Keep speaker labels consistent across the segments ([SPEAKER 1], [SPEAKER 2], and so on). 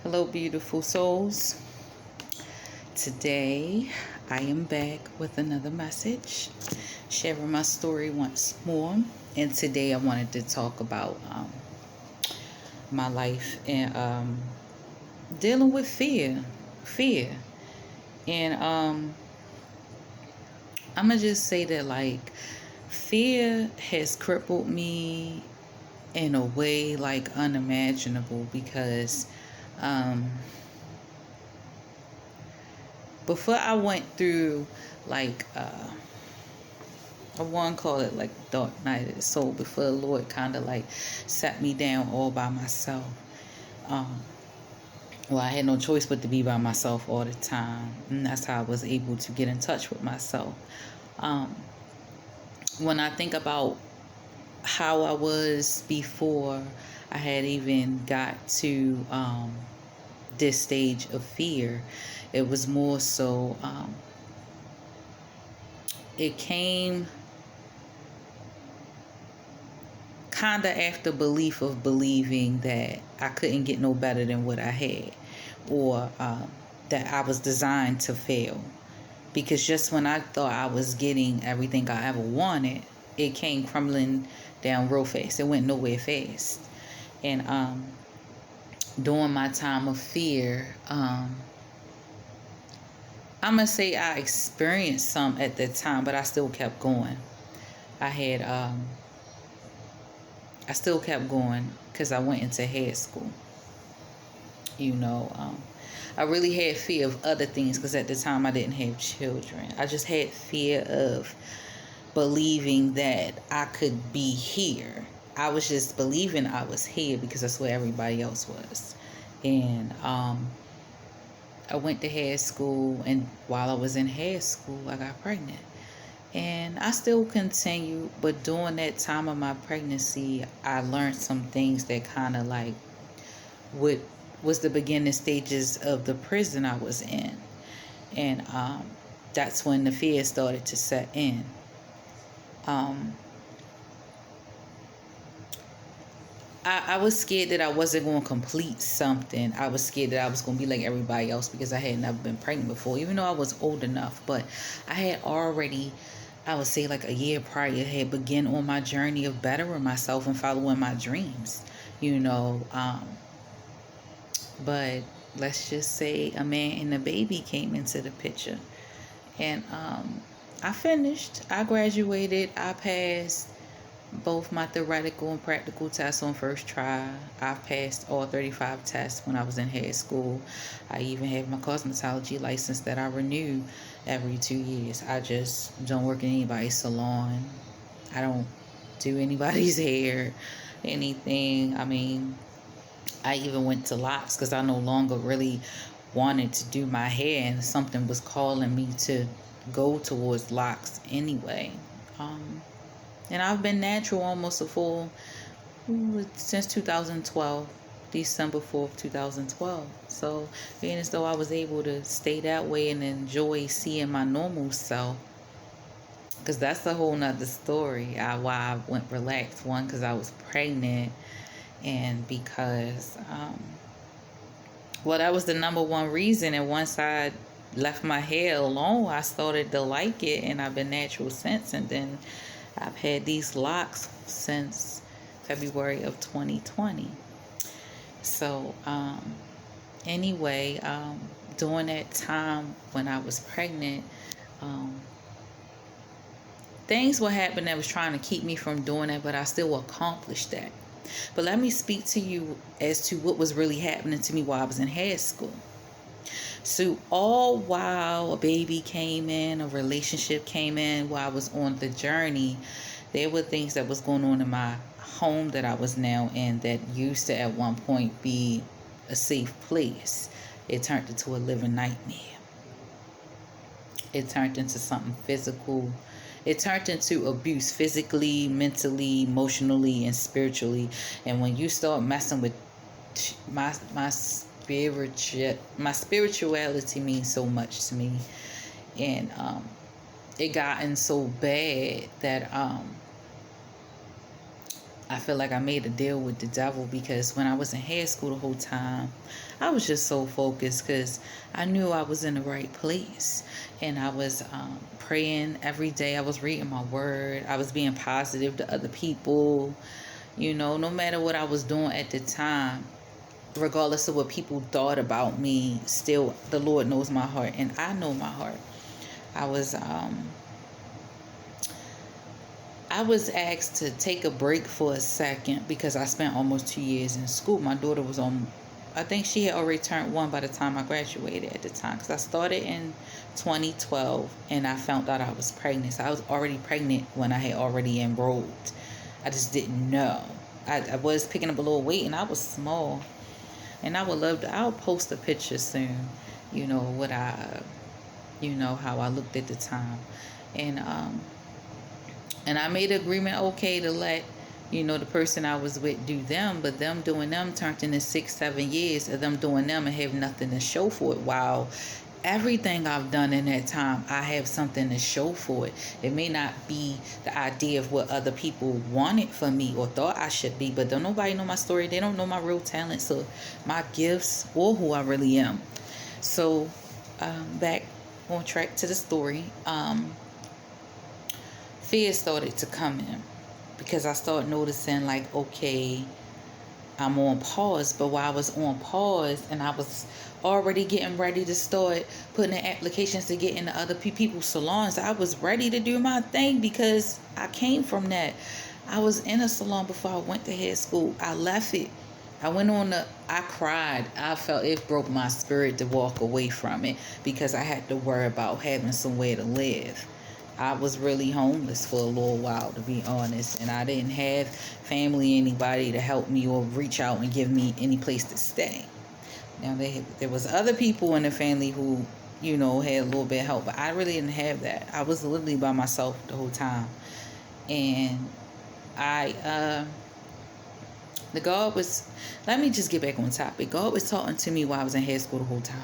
[SPEAKER 1] Hello, beautiful souls. Today, I am back with another message, sharing my story once more. And today, I wanted to talk about my life and dealing with fear. And I'm gonna just say that fear has crippled me in a way unimaginable because before I went through like I want to call it like dark night of the soul, before the Lord kind of sat me down all by myself. Well, I had no choice but to be by myself all the time, and that's how I was able to get in touch with myself. When I think about how I was before I had even got to this stage of fear, it was more so it came kind of after belief of believing that I couldn't get no better than what I had, or that I was designed to fail. Because just when I thought I was getting everything I ever wanted, it came crumbling down real fast. It went nowhere fast. And during my time of fear, I'm going to say I experienced some at that time, but I still kept going. I still kept going because I went into head school. I really had fear of other things because at the time I didn't have children. I just had fear of believing that I could be here. I was just believing I was here because that's where everybody else was. And I went to head school, and while I was in head school, I got pregnant. And I still continue, but during that time of my pregnancy, I learned some things that kind of what was the beginning stages of the prison I was in. And that's when the fear started to set in. I was scared that I wasn't going to complete something. I was scared that I was going to be like everybody else because I had never been pregnant before, even though I was old enough. But I had already, I would say a year prior, had begun on my journey of bettering myself and following my dreams, But let's just say a man and a baby came into the picture. And I finished. I graduated. I passed both my theoretical and practical tests on first try. I passed all 35 tests when I was in high school. I even have my cosmetology license that I renew every 2 years. I just don't work in anybody's salon. I don't do anybody's hair, anything. I mean, I even went to locks because I no longer really wanted to do my hair, and something was calling me to go towards locks anyway. And I've been natural almost since 2012, December 4th, 2012. So being as though I was able to stay that way and enjoy seeing my normal self, because that's a whole nother story. Why I went relaxed. One, because I was pregnant, and because that was the number one reason. And once I left my hair alone, I started to like it, and I've been natural since. And then I've had these locks since February of 2020. So anyway, during that time when I was pregnant, things were happening that was trying to keep me from doing that, but I still accomplished that. But let me speak to you as to what was really happening to me while I was in high school. So all while a baby came in, a relationship came in, while I was on the journey, there were things that was going on in my home that I was now in that used to at one point be a safe place. It turned into a living nightmare. It turned into something physical. It turned into abuse physically, mentally, emotionally, and spiritually. And when you start messing with my spirituality means so much to me. And it gotten so bad that I feel like I made a deal with the devil, because when I was in high school the whole time, I was just so focused because I knew I was in the right place. And I was praying every day. I was reading my word. I was being positive to other people. No matter what I was doing at the time, regardless of what people thought about me, still the Lord knows my heart and I know my heart. I was asked to take a break for a second because I spent almost 2 years in school. My daughter was I think she had already turned 1 by the time I graduated at the time, because I started in 2012 and I found out I was pregnant. So I was already pregnant when I had already enrolled. I just didn't know. I was picking up a little weight and I was small. And I'll post a picture soon, what how I looked at the time. And I made an agreement, okay, to let, the person I was with do them, but them doing them turned into 6, 7 years of them doing them and have nothing to show for it. While everything I've done in that time, I have something to show for it. It may not be the idea of what other people wanted for me or thought I should be, but don't nobody know my story. They don't know my real talents or my gifts or who I really am. So back on track to the story. Fear started to come in because I started noticing, like, okay, I'm on pause. But while I was on pause and I was already getting ready to start putting in applications to get into other people's salons, I was ready to do my thing because I came from that. I was in a salon before I went to head school. I left it. I cried. I felt it broke my spirit to walk away from it because I had to worry about having somewhere to live. I was really homeless for a little while, to be honest, and I didn't have family, anybody to help me or reach out and give me any place to stay. Now, there was other people in the family who, had a little bit of help, but I really didn't have that. I was literally by myself the whole time. And let me just get back on topic. God was talking to me while I was in high school the whole time.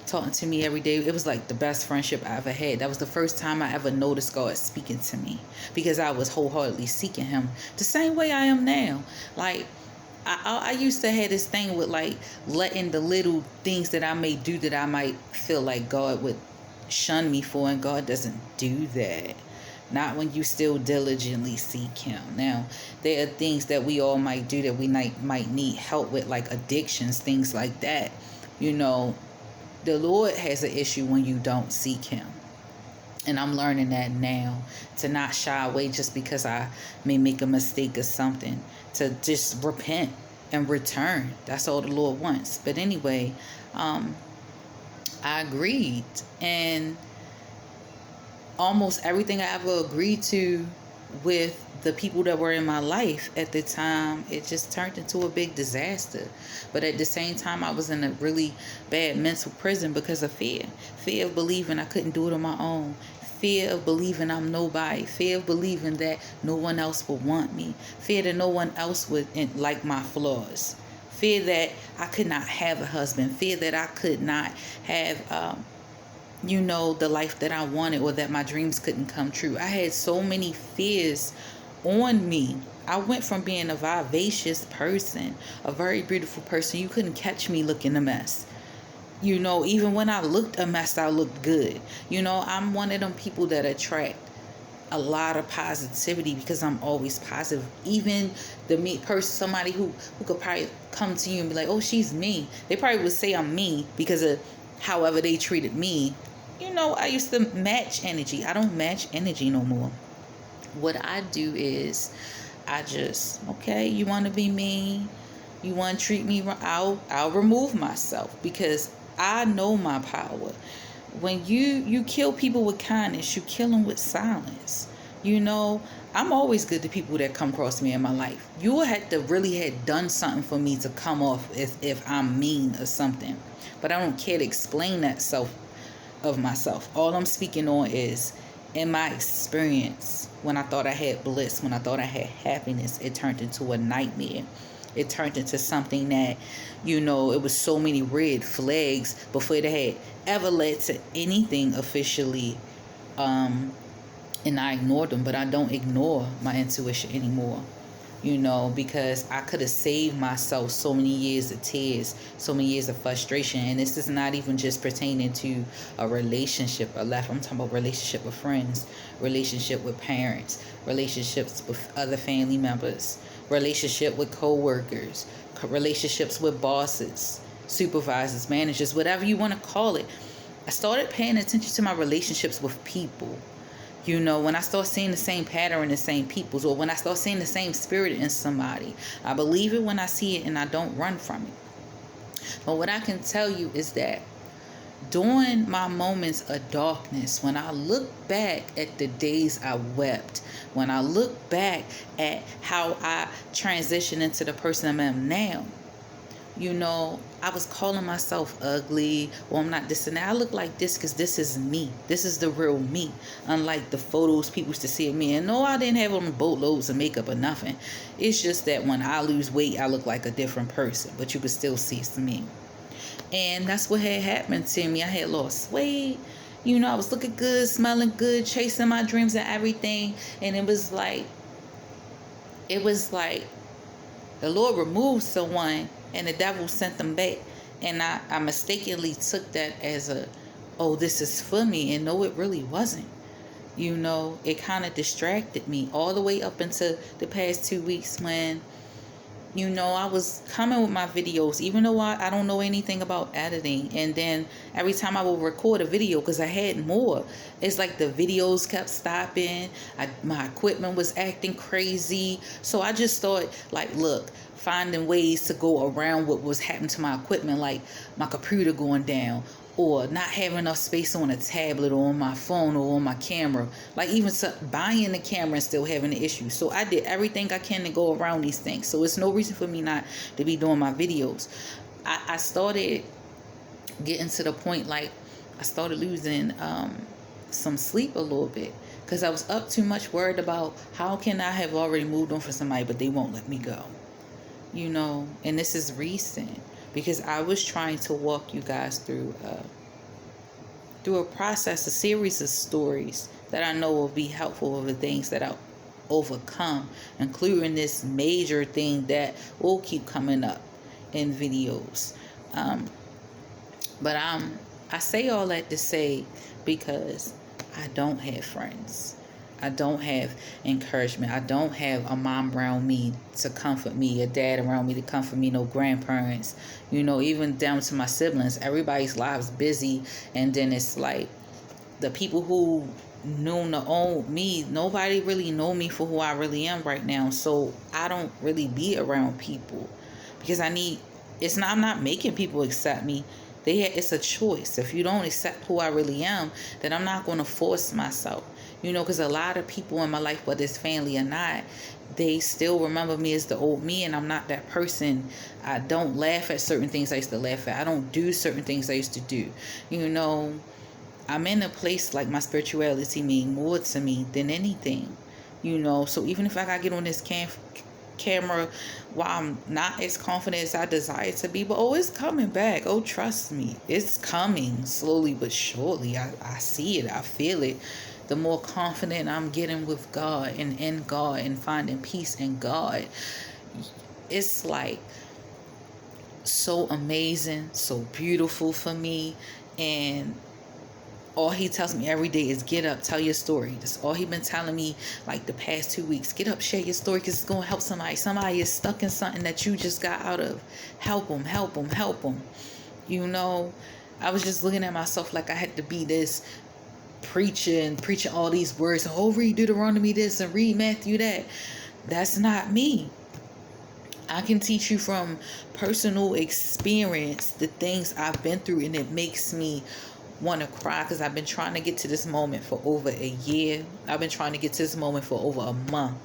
[SPEAKER 1] Talking to me every day. It was like the best friendship I ever had. That was the first time I ever noticed God speaking to me, because I was wholeheartedly seeking him the same way I am now. Like, I used to have this thing with, like, letting the little things that I may do that I might feel like God would shun me for, and God doesn't do that. Not when you still diligently seek him. Now, there are things that we all might do that we might need help with, like addictions, things like that. The Lord has an issue when you don't seek him. And I'm learning that now, to not shy away just because I may make a mistake or something, to just repent and return. That's all the Lord wants. But anyway, I agreed. And almost everything I ever agreed to with the people that were in my life at the time, it just turned into a big disaster. But at the same time, I was in a really bad mental prison because of fear. Fear of believing I couldn't do it on my own. Fear of believing I'm nobody. Fear of believing that no one else would want me. Fear that no one else would like my flaws. Fear that I could not have a husband. Fear that I could not have the life that I wanted, or that my dreams couldn't come true. I had so many fears on me. I went from being a vivacious person, a very beautiful person. You couldn't catch me looking a mess. Even when I looked a mess, I looked good. I'm one of them people that attract a lot of positivity because I'm always positive. Even the me person, somebody who could probably come to you and be like, oh, she's mean. They probably would say I'm mean because of however they treated me. I used to match energy. I don't match energy no more. What I do is okay, you want to be mean, you want to treat me, I'll remove myself because I know my power. When you kill people with kindness, you kill them with silence. I'm always good to people that come across me in my life. You had to really had done something for me to come off as if I'm mean or something. But I don't care to explain that of myself. All I'm speaking on is, in my experience, when I thought I had bliss, when I thought I had happiness, it turned into a nightmare. It turned into something that, it was so many red flags before it had ever led to anything officially. And I ignored them, but I don't ignore my intuition anymore. because I could have saved myself so many years of tears, so many years of frustration. And this is not even just pertaining to a relationship or life. I'm talking about relationship with friends, relationship with parents, relationships with other family members, relationship with co-workers, relationships with bosses, supervisors, managers, whatever you want to call it. I started paying attention to my relationships with people. When I start seeing the same pattern in the same peoples, or when I start seeing the same spirit in somebody, I believe it when I see it and I don't run from it. But what I can tell you is that during my moments of darkness, when I look back at the days I wept, when I look back at how I transitioned into the person I am now, I was calling myself ugly. Well, I'm not this and that. I look like this because this is me. This is the real me. Unlike the photos people used to see of me. And no, I didn't have on boatloads of makeup or nothing. It's just that when I lose weight, I look like a different person. But you could still see it's me. And that's what had happened to me. I had lost weight. I was looking good, smelling good, chasing my dreams and everything. And it was like the Lord removed someone and the devil sent them back. And I mistakenly took that as oh, this is for me. And no, it really wasn't. It kind of distracted me all the way up into the past 2 weeks when, I was coming with my videos, even though I don't know anything about editing. And then every time I would record a video, because I had more, it's like the videos kept stopping. My equipment was acting crazy. So I just thought, finding ways to go around what was happening to my equipment, like my computer going down, or not having enough space on a tablet or on my phone or on my camera, like even buying the camera and still having the issue. So I did everything I can to go around these things. So it's no reason for me not to be doing my videos. I started getting to the point, I started losing some sleep a little bit, because I was up too much, worried about how can I have already moved on for somebody, but they won't let me go. And this is recent, because I was trying to walk you guys through a process, a series of stories that I know will be helpful of the things that I overcome, including this major thing that will keep coming up in videos. But I say all that to say, because I don't have friends. I don't have encouragement. I don't have a mom around me to comfort me, a dad around me to comfort me, no grandparents, even down to my siblings. Everybody's lives busy. And then it's like the people who knew to own me, nobody really know me for who I really am right now. So I don't really be around people, because I'm not making people accept me. It's a choice. If you don't accept who I really am, then I'm not going to force myself. Because a lot of people in my life, whether it's family or not, they still remember me as the old me, and I'm not that person. I don't laugh at certain things I used to laugh at. I don't do certain things I used to do. I'm in a place like my spirituality means more to me than anything. So even if I gotta get on this camera while I'm not as confident as I desire to be, but it's coming back. Trust me, it's coming slowly but surely. I see it, I feel it. The more confident I'm getting with God and in God and finding peace in God, it's so amazing, so beautiful for me. And all he tells me every day is get up, tell your story. That's all he been telling me the past 2 weeks. Get up, share your story, because it's going to help somebody. Somebody is stuck in something that you just got out of. Help them, help them, help them. I was just looking at myself like I had to be this preaching all these words. Read Deuteronomy this and read Matthew that. That's not me. I can teach you from personal experience the things I've been through, and it makes me want to cry, because I've been trying to get to this moment for over a year. I've been trying to get to this moment for over a month.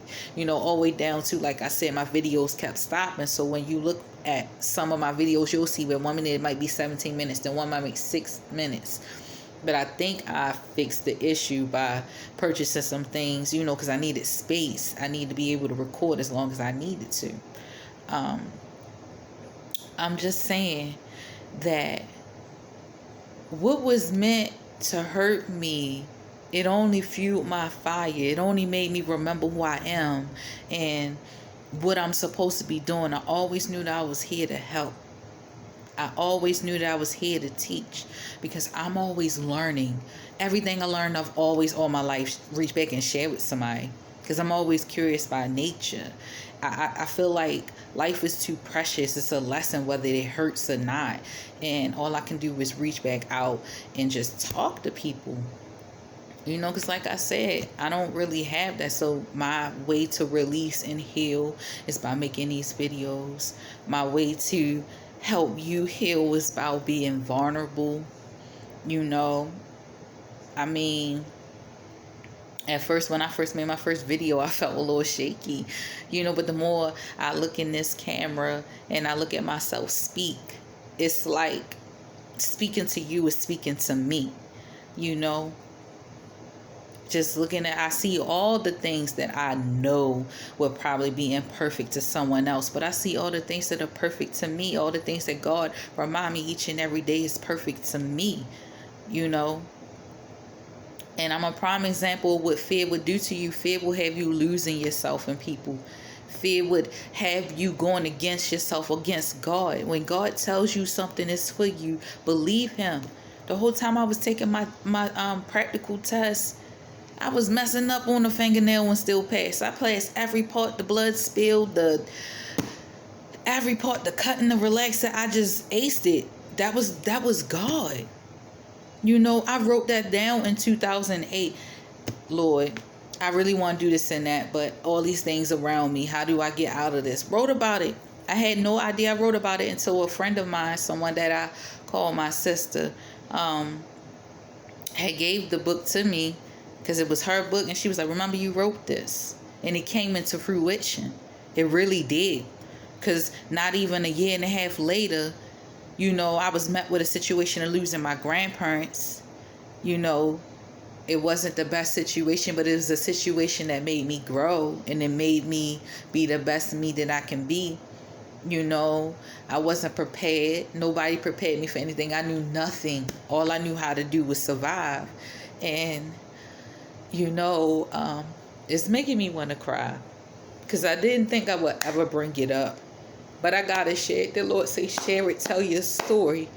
[SPEAKER 1] All the way down to, like I said, my videos kept stopping. So when you look at some of my videos, you'll see where 1 minute it might be 17 minutes, then one might make 6 minutes. But I think I fixed the issue by purchasing some things, because I needed space. I need to be able to record as long as I needed to. I'm just saying that what was meant to hurt me, it only fueled my fire. It only made me remember who I am. And what I'm supposed to be doing. I always knew that I was here to help. I always knew that I was here to teach, because I'm always learning. Everything I learned, I've always all my life reach back and share with somebody, because I'm always curious by nature. I feel like life is too precious. It's a lesson whether it hurts or not. And all I can do is reach back out and just talk to people. You know, because like I said, I don't really have that. So my way to release and heal is by making these videos. My way to help you heal is about being vulnerable. You know, I mean, at first, when I first made my first video, I felt a little shaky, you know, but the more I look in this camera and I look at myself speak, it's like speaking to you is speaking to me, you know. Just looking at, I see all the things that I know will probably be imperfect to someone else, but I see all the things that are perfect to me, all the things that God remind me each and every day is perfect to me, you know. And I'm a prime example of what fear would do to you. Fear will have you losing yourself and people. Fear would have you going against yourself, against God. When God tells you something is for you, believe him. The whole time I was taking my practical test, I was messing up on the fingernail and still passed. I passed every part, the blood spilled, every part, the cutting, the relaxer. I just aced it. That was God. You know, I wrote that down in 2008. Lord, I really want to do this and that, but all these things around me, how do I get out of this? Wrote about it. I had no idea I wrote about it until a friend of mine, someone that I call my sister, had gave the book to me, because it was her book, and she was like, remember you wrote this? And it came into fruition. It really did. Because not even a year and a half later, you know, I was met with a situation of losing my grandparents. You know, it wasn't the best situation, but it was a situation that made me grow, and it made me be the best me that I can be. You know, I wasn't prepared. Nobody prepared me for anything. I knew nothing. All I knew how to do was survive. And you know, it's making me want to cry, because I didn't think I would ever bring it up, but I gotta share it. The Lord say, share it, tell your story.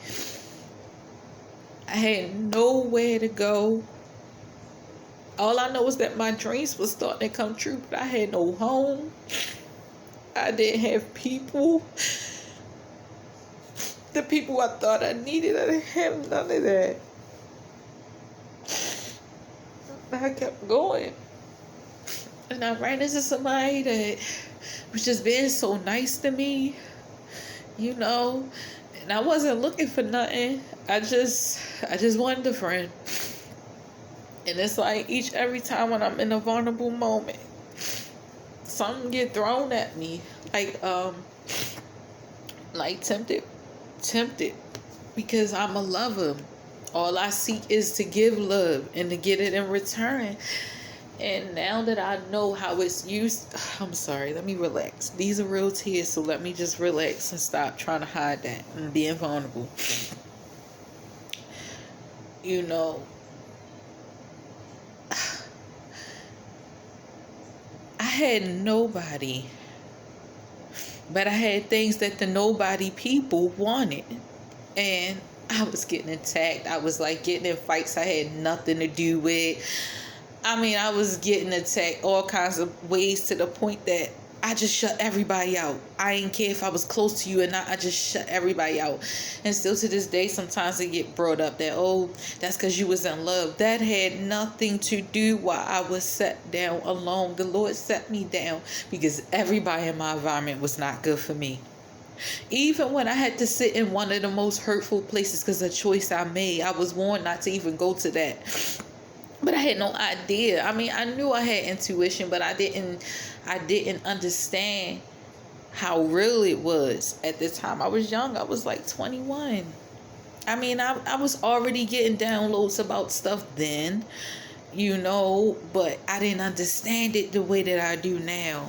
[SPEAKER 1] I had nowhere to go. All I know is that my dreams were starting to come true, but I had no home. I didn't have people. The people I thought I needed, I didn't have none of that. I kept going, and I ran into somebody that was just being so nice to me, you know, and I wasn't looking for nothing. I just wanted a friend. And it's like every time when I'm in a vulnerable moment, something get thrown at me, like tempted, because I'm a lover. All I seek is to give love and to get it in return. And now that I know how it's used, I'm sorry, let me relax. These are real tears, so let me just relax and stop trying to hide that and being vulnerable. You know, I had nobody, but I had things that the nobody people wanted. And I was getting attacked. I was like getting in fights I had nothing to do with. I mean, I was getting attacked all kinds of ways, to the point that I just shut everybody out. I didn't care if I was close to you or not. I just shut everybody out. And still to this day, sometimes it get brought up that, oh, that's because you was in love. That had nothing to do while I was set down alone. The Lord set me down because everybody in my environment was not good for me. Even when I had to sit in one of the most hurtful places because of a choice I made, I was warned not to even go to that. But I had no idea. I mean, I knew I had intuition, but I didn't understand how real it was at the time. I was young. I was like 21. I mean, I was already getting downloads about stuff then, you know, but I didn't understand it the way that I do now.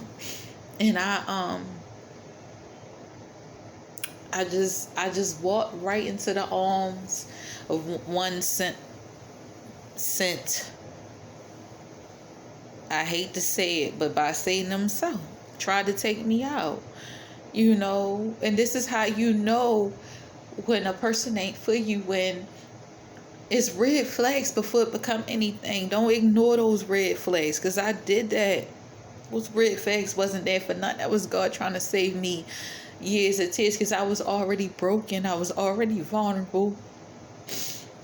[SPEAKER 1] And I just walked right into the arms of one sent. I hate to say it, but by Satan himself. tried to take me out. And this is how when a person ain't for you, when it's red flags before it become anything. Don't ignore those red flags, because I did that. Those red flags wasn't there for nothing. That was God trying to save me years of tears, because I was already broken. I was already vulnerable.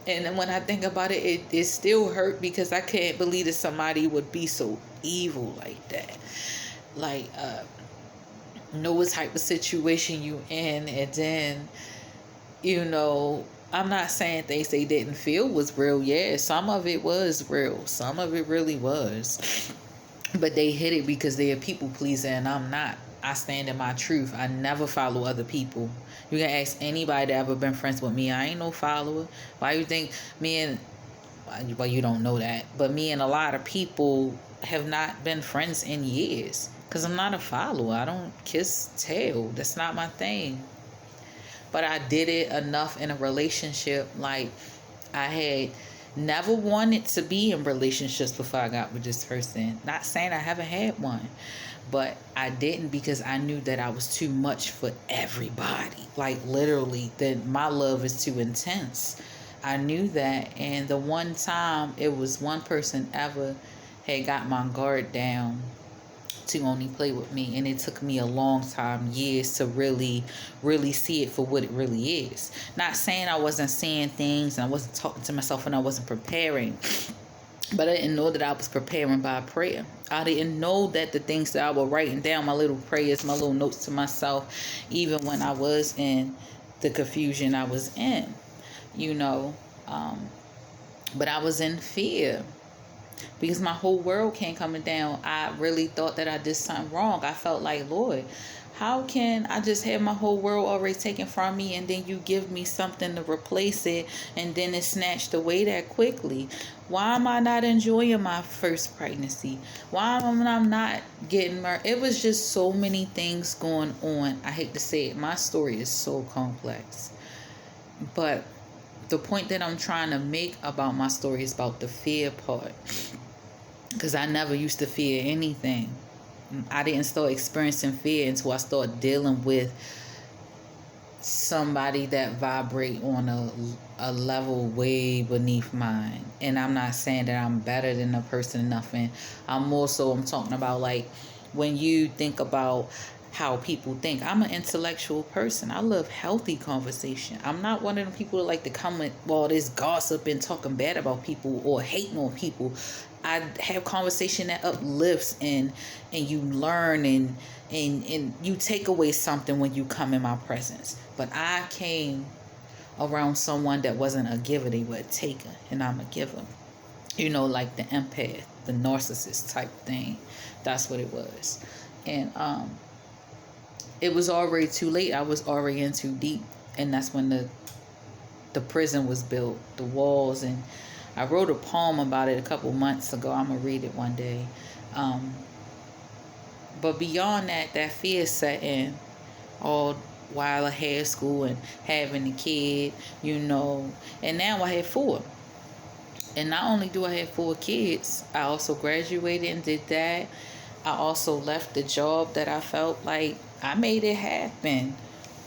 [SPEAKER 1] And then when I think about it, it still hurt, because I can't believe that somebody would be so evil like that. Like, know what type of situation you in, and then, I'm not saying things they didn't feel was real. Yeah, some of it was real. Some of it really was. But they hid it because they are people pleaser, and I'm not. I stand in my truth. I never follow other people. You can ask anybody that ever been friends with me. I ain't no follower. Why you think well, you don't know that, but me and a lot of people have not been friends in years, because I'm not a follower. I don't kiss tail. That's not my thing. But I did it enough in a relationship. Like, I had never wanted to be in relationships before I got with this person. Not saying I haven't had one, but I didn't, because I knew that I was too much for everybody. Like, literally, that my love is too intense. I knew that. And the one time, it was one person ever had got my guard down to only play with me, and it took me a long time, years, to really see it for what it really is. Not saying I wasn't seeing things and I wasn't talking to myself and I wasn't preparing, but I didn't know that I was preparing by prayer. I didn't know that the things that I was writing down, my little prayers, my little notes to myself, even when I was in the confusion I was in, but I was in fear, because my whole world came coming down. I really thought that I did something wrong. I felt like, Lord, how can I just have my whole world already taken from me, and then you give me something to replace it, and then it's snatched away that quickly? Why am I not enjoying my first pregnancy? Why am I not getting married? It was just so many things going on. I hate to say it. My story is so complex. But the point that I'm trying to make about my story is about the fear part. Because I never used to fear anything. I didn't start experiencing fear until I started dealing with somebody that vibrate on a level way beneath mine. And I'm not saying that I'm better than a person or nothing. I'm talking about, like, when you think about how people think. I'm an intellectual person. I love healthy conversation. I'm not one of the people that like to come with all this gossip and talking bad about people or hating on people. I have conversation that uplifts, and you learn, and you take away something when you come in my presence. But I came around someone that wasn't a giver, they were a taker, and I'm a giver. Like the empath, the narcissist type thing. That's what it was. And it was already too late. I was already in too deep. And that's when the prison was built, the walls. And I wrote a poem about it a couple months ago. I'm going to read it one day. But beyond that fear set in all while I had school and having a kid, and now I have 4. And not only do I have 4 kids, I also graduated and did that. I also left the job that I felt like I made it happen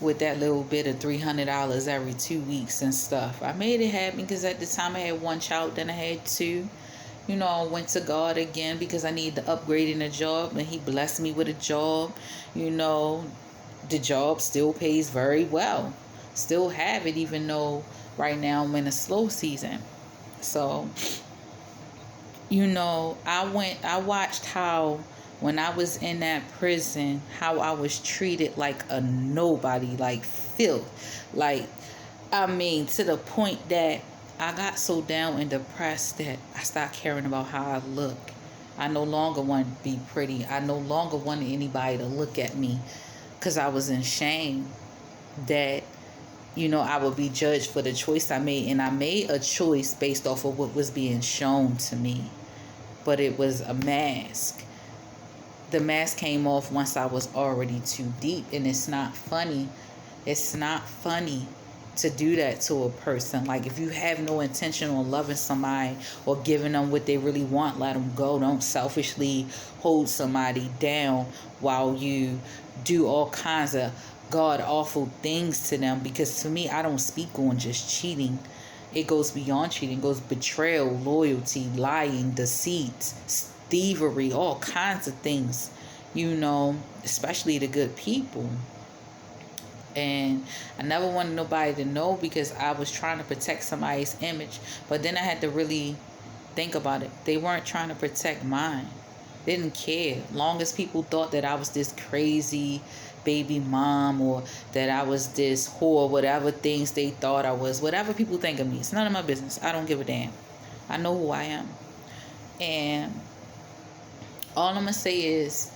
[SPEAKER 1] with that little bit of $300 every 2 weeks and stuff. I made it happen because at the time I had 1 child, then I had 2. I went to God again because I needed to upgrade in a job, and He blessed me with a job. The job still pays very well. Still have it, even though right now I'm in a slow season. So, I watched how, when I was in that prison, how I was treated like a nobody, like filth. Like, to the point that I got so down and depressed that I stopped caring about how I look. I no longer wanted to be pretty. I no longer wanted anybody to look at me, because I was in shame that, I would be judged for the choice I made. And I made a choice based off of what was being shown to me. But it was a mask. The mask came off once I was already too deep. And it's not funny. It's not funny to do that to a person. Like, if you have no intention on loving somebody or giving them what they really want, let them go. Don't selfishly hold somebody down while you do all kinds of god awful things to them. Because to me, I don't speak on just cheating. It goes beyond cheating. It goes betrayal, loyalty, lying, deceit, thievery, all kinds of things, especially the good people. And I never wanted nobody to know, because I was trying to protect somebody's image. But then I had to really think about it. They weren't trying to protect mine. They didn't care. Long as people thought that I was this crazy baby mom, or that I was this whore, whatever things they thought I was, whatever people think of me, it's none of my business. I don't give a damn. I know who I am. And all I'm going to say is,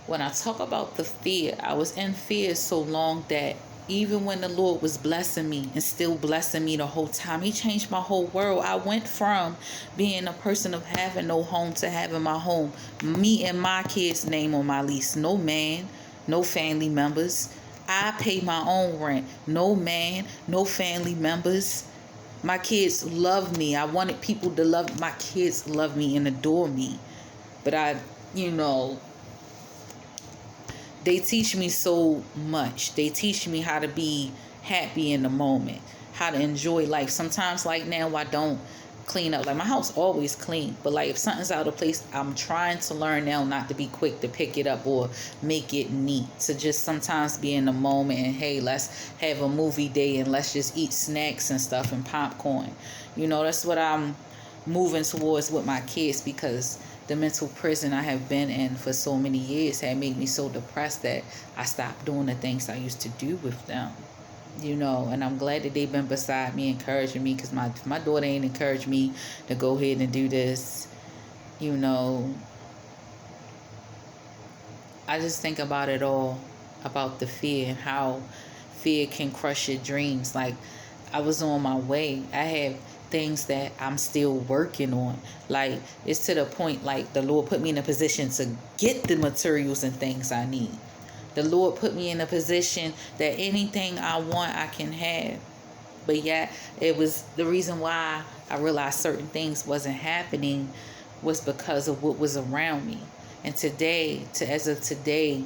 [SPEAKER 1] when I talk about the fear, I was in fear so long that even when the Lord was blessing me and still blessing me the whole time, He changed my whole world. I went from being a person of having no home to having my home. Me and my kids' name on my lease. No man, no family members. I pay my own rent. No man, no family members. My kids love me. I wanted people to love. My kids love me and adore me. But they teach me so much. They teach me how to be happy in the moment, how to enjoy life. Sometimes, like now, I don't clean up. Like, my house always clean, but like if something's out of place, I'm trying to learn now not to be quick to pick it up or make it neat. To just sometimes be in the moment and, hey, let's have a movie day and let's just eat snacks and stuff and popcorn. That's what I'm moving towards with my kids, because the mental prison I have been in for so many years had made me so depressed that I stopped doing the things I used to do with them. And I'm glad that they've been beside me, encouraging me, because my daughter ain't encouraged me to go ahead and do this. I just think about it all, about the fear and how fear can crush your dreams. Like, I was on my way. I have things that I'm still working on. Like, it's to the point, like, the Lord put me in a position to get the materials and things I need. The Lord put me in a position that anything I want, I can have. But yet, it was the reason why I realized certain things wasn't happening was because of what was around me. And as of today,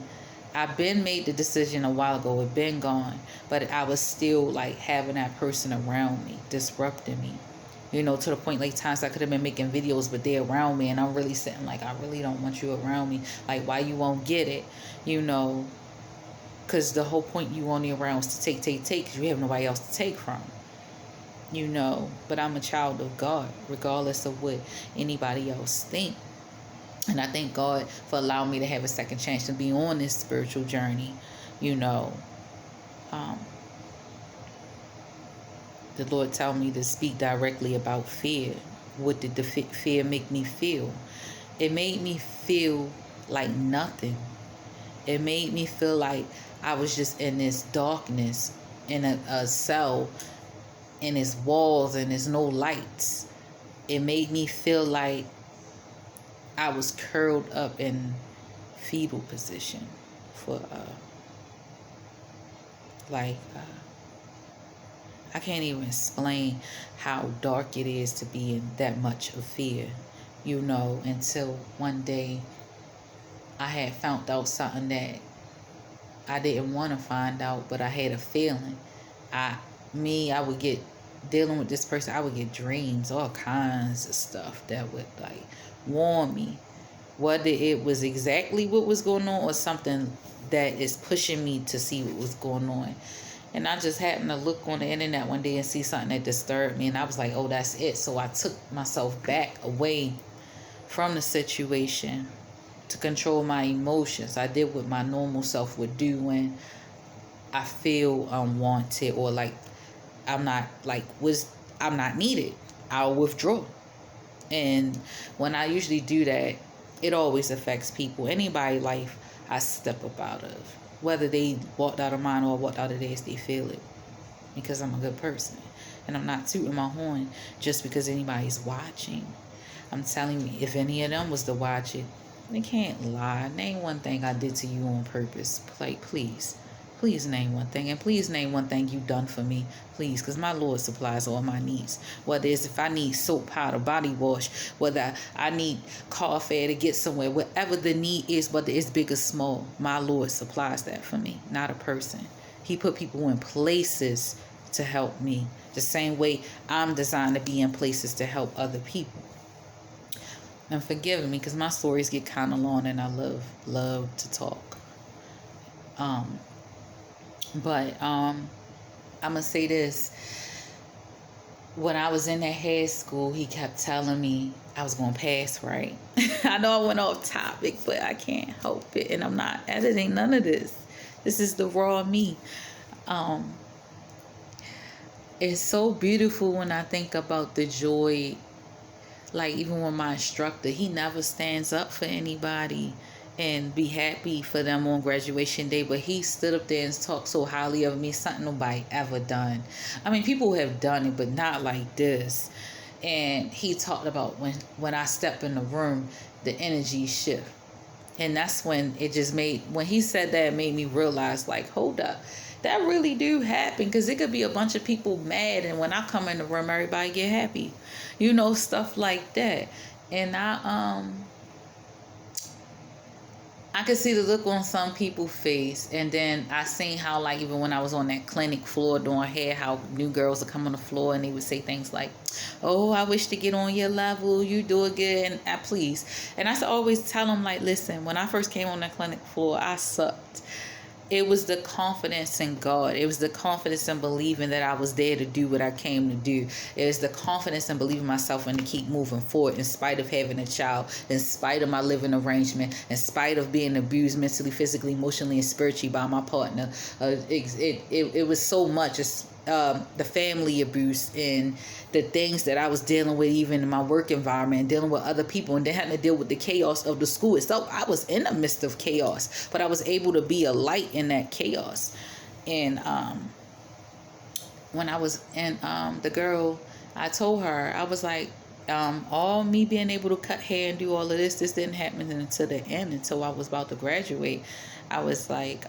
[SPEAKER 1] I've been made the decision a while ago. It been gone. But I was still, like, having that person around me, disrupting me. To the point, like, times I could have been making videos, but they're around me, and I'm really sitting like, I really don't want you around me. Like, why you won't get it? Because the whole point you only around is to take, because you have nobody else to take from. But I'm a child of God, regardless of what anybody else think. And I thank God for allowing me to have a second chance to be on this spiritual journey. The Lord told me to speak directly about fear. What did the fear make me feel? It made me feel like nothing. It made me feel like I was just in this darkness, in a cell, in its walls, and there's no lights. It made me feel like I was curled up in fetal position for I can't even explain how dark it is to be in that much of fear, until one day I had found out something that I didn't want to find out, but I had a feeling. I would get, dealing with this person, I would get dreams, all kinds of stuff that would, like, warn me. Whether it was exactly what was going on or something that is pushing me to see what was going on. And I just happened to look on the internet one day and see something that disturbed me. And I was like, oh, that's it. So I took myself back away from the situation to control my emotions. I did what my normal self would do when I feel unwanted, or like I'm not needed. I'll withdraw. And when I usually do that, it always affects people. Anybody's life I step up out of. Whether they walked out of mine or walked out of theirs, they feel it. Because I'm a good person. And I'm not tooting my horn just because anybody's watching. I'm telling you, if any of them was to watch it, they can't lie. Name one thing I did to you on purpose. Like, please. Please name one thing, and please name one thing you've done for me, please, because my Lord supplies all my needs. Whether it's if I need soap, powder, body wash, whether I need car fare to get somewhere, whatever the need is, whether it's big or small, my Lord supplies that for me, not a person. He put people in places to help me, the same way I'm designed to be in places to help other people. And forgive me, because my stories get kind of long, and I love to talk. But I'm gonna say this. When I was in that head school, he kept telling me I was gonna pass, right? I know I went off topic, but I can't help it, and I'm not editing none of this. This is the raw me. It's so beautiful when I think about the joy. Like, even with my instructor, he never stands up for anybody and be happy for them on graduation day, but he stood up there and talked so highly of me, something nobody ever done. I mean, people have done it, but not like this. And he talked about when I step in the room, the energy shift. And that's when when he said that, it made me realize, like, hold up, that really do happen, because it could be a bunch of people mad, and when I come in the room, everybody get happy, stuff like that. And I could see the look on some people's face, and then I seen how, like, even when I was on that clinic floor doing hair, how new girls would come on the floor and they would say things like, "Oh, I wish to get on your level. You do it good, and please." And I used to always tell them, like, listen, when I first came on the clinic floor, I sucked. It was the confidence in God. It was the confidence in believing that I was there to do what I came to do. It was the confidence in believing myself and to keep moving forward in spite of having a child, in spite of my living arrangement, in spite of being abused mentally, physically, emotionally, and spiritually by my partner. It was so much. The family abuse and the things that I was dealing with, even in my work environment, and dealing with other people, and then having to deal with the chaos of the school itself. I was in the midst of chaos, but I was able to be a light in that chaos. And when I was in the girl, I told her, I was like, all me being able to cut hair and do all of this didn't happen until the end, until I was about to graduate. I was like,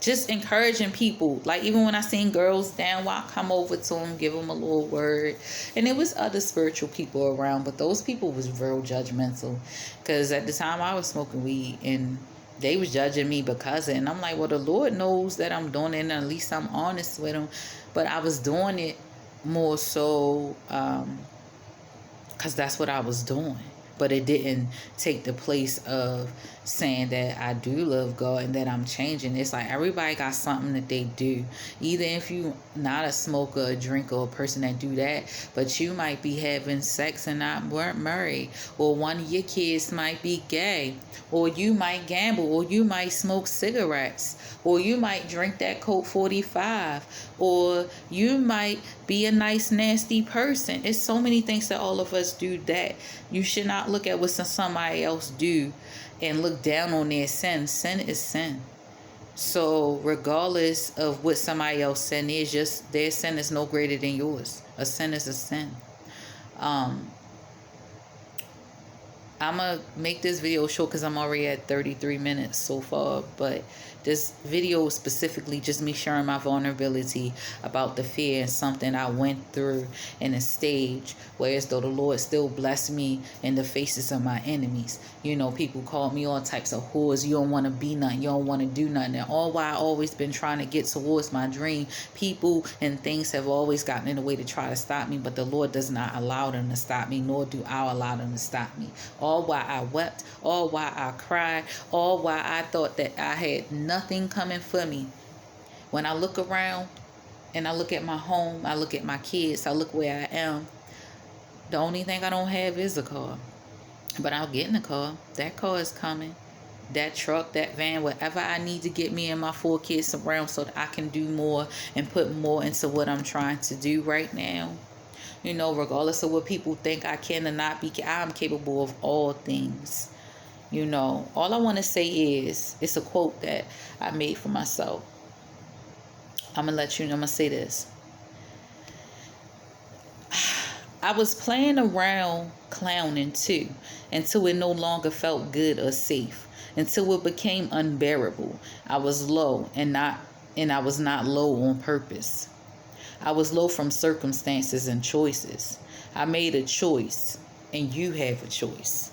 [SPEAKER 1] just encouraging people. Like, even when I seen girls down, I come over to them, give them a little word. And it was other spiritual people around, but those people was real judgmental, because at the time I was smoking weed and they was judging me because of it. And I'm like, well, the Lord knows that I'm doing it, and at least I'm honest with him. But I was doing it more so because that's what I was doing. But it didn't take the place of saying that I do love God and that I'm changing. It's like everybody got something that they do. Either if you not a smoker, a drinker, or a person that do that, but you might be having sex and not married, or one of your kids might be gay, or you might gamble, or you might smoke cigarettes, or you might drink that Coke 45, or you might be a nice, nasty person. It's so many things that all of us do that you should not look at what somebody else do and look down on their sin. Sin is sin. So regardless of what somebody else sin is, just their sin is no greater than yours. A sin is a sin. I'm going to make this video short because I'm already at 33 minutes so far. But this video specifically just me sharing my vulnerability about the fear and something I went through in a stage where as though the Lord still blessed me in the faces of my enemies. People called me all types of whores. You don't want to be nothing. You don't want to do nothing. And all while I always been trying to get towards my dream, people and things have always gotten in the way to try to stop me. But the Lord does not allow them to stop me, nor do I allow them to stop me. All while I wept, all while I cried, all while I thought that I had nothing coming for me. When I look around and I look at my home, I look at my kids, I look where I am, the only thing I don't have is a car. But I'll get in the car. That car is coming. That truck, that van, whatever I need to get me and my 4 kids around so that I can do more and put more into what I'm trying to do right now. Regardless of what people think I can or not be, I'm capable of all things. All I want to say is, it's a quote that I made for myself. I'm going to say this. I was playing around clowning too, until it no longer felt good or safe. until it became unbearable. I was low and I was not low on purpose. I was low from circumstances and choices. I made a choice, and you have a choice.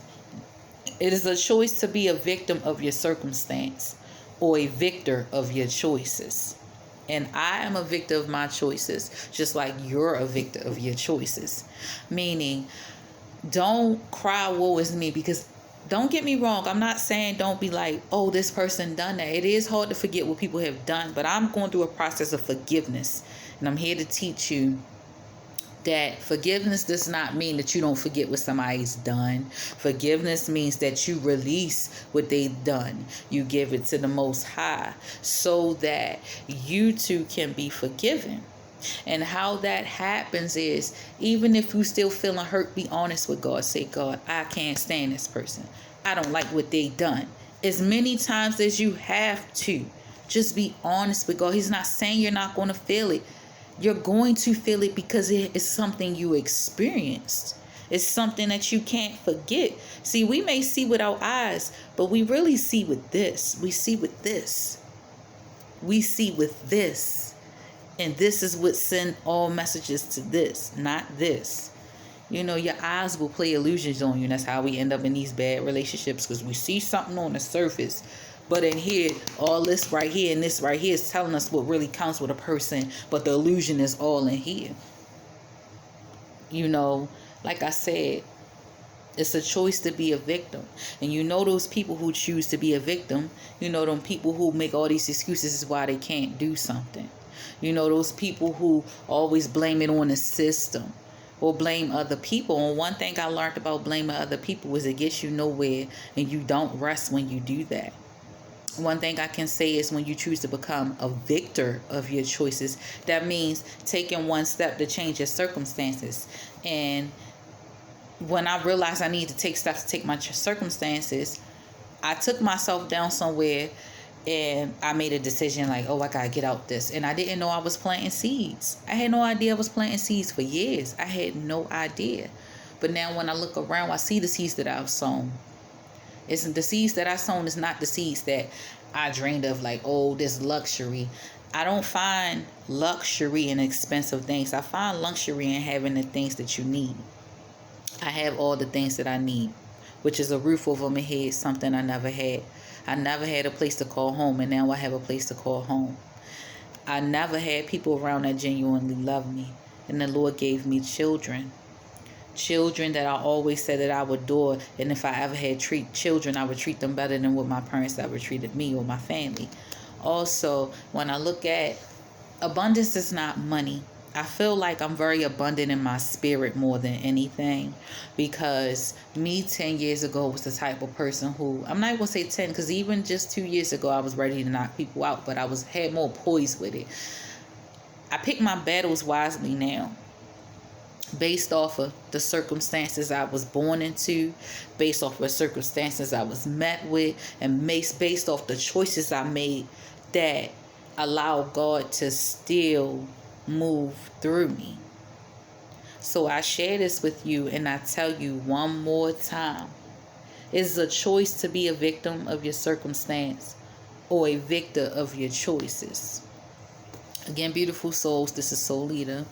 [SPEAKER 1] It is a choice to be a victim of your circumstance or a victor of your choices. And I am a victor of my choices, just like you're a victor of your choices. Meaning, don't cry, woe is me, because don't get me wrong. I'm not saying don't be like, oh, this person done that. It is hard to forget what people have done, but I'm going through a process of forgiveness. And I'm here to teach you that forgiveness does not mean that you don't forget what somebody's done. Forgiveness means that you release what they've done. You give it to the Most High so that you too can be forgiven. And how that happens is, even if you still feeling hurt, be honest with God. Say, God, I can't stand this person. I don't like what they done. As many times as you have to. Just be honest with God. He's not saying you're not going to feel it. You're going to feel it because it is something you experienced. It's something that you can't forget. See, we may see with our eyes, but we really see with this. We see with this. We see with this. And this is what send all messages to this, not this. You know, your eyes will play illusions on you. And that's how we end up in these bad relationships, because we see something on the surface. But in here, all this right here and this right here is telling us what really counts with a person. But the illusion is all in here. You know, like I said, it's a choice to be a victim. And you know those people who choose to be a victim, you know them people who make all these excuses is why they can't do something. You know those people who always blame it on the system or blame other people. And one thing I learned about blaming other people is it gets you nowhere, and you don't rest when you do that. One thing I can say is when you choose to become a victor of your choices, that means taking one step to change your circumstances. And when I realized I needed to take steps to take my circumstances, I took myself down somewhere and I made a decision like, oh, I got to get out this. And I didn't know I was planting seeds. I had no idea I was planting seeds for years. I had no idea. But now when I look around, I see the seeds that I've sown. The seeds that I sown is not the seeds that I dreamed of, like, oh, this luxury. I don't find luxury in expensive things. I find luxury in having the things that you need. I have all the things that I need, which is a roof over my head, something I never had. I never had a place to call home, and now I have a place to call home. I never had people around that genuinely love me, and the Lord gave me children. Children that I always said that I would adore, and if I ever had children, I would treat them better than what my parents ever treated me or my family. Also, when I look at abundance, is not money. I feel like I'm very abundant in my spirit more than anything, because me 10 years ago was the type of person who, I'm not going to say 10, because even just 2 years ago I was ready to knock people out, but I had more poise with it. I pick my battles wisely now, based off of the circumstances I was born into, based off of the circumstances I was met with, and based off the choices I made that allow God to still move through me. So I share this with you, and I tell you one more time. It's a choice to be a victim of your circumstance or a victor of your choices. Again, beautiful souls, this is Soul Leader.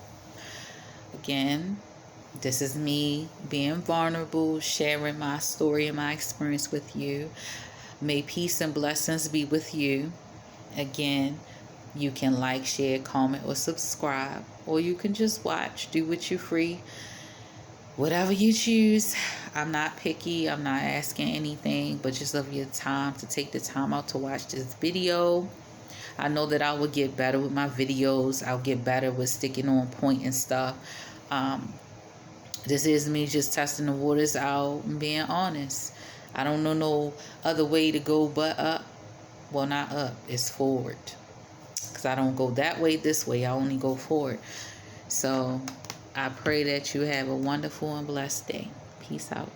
[SPEAKER 1] Again, this is me being vulnerable, sharing my story and my experience with you. May peace and blessings be with you. Again, you can like, share, comment, or subscribe, or you can just watch. Do what you're free. Whatever you choose. I'm not picky. I'm not asking anything, but just of your time to take the time out to watch this video. I know that I will get better with my videos. I'll get better with sticking on point and stuff. This is me just testing the waters out and being honest. I don't know no other way to go but up. Well, not up. It's forward. Because I don't go that way, this way. I only go forward. So I pray that you have a wonderful and blessed day. Peace out.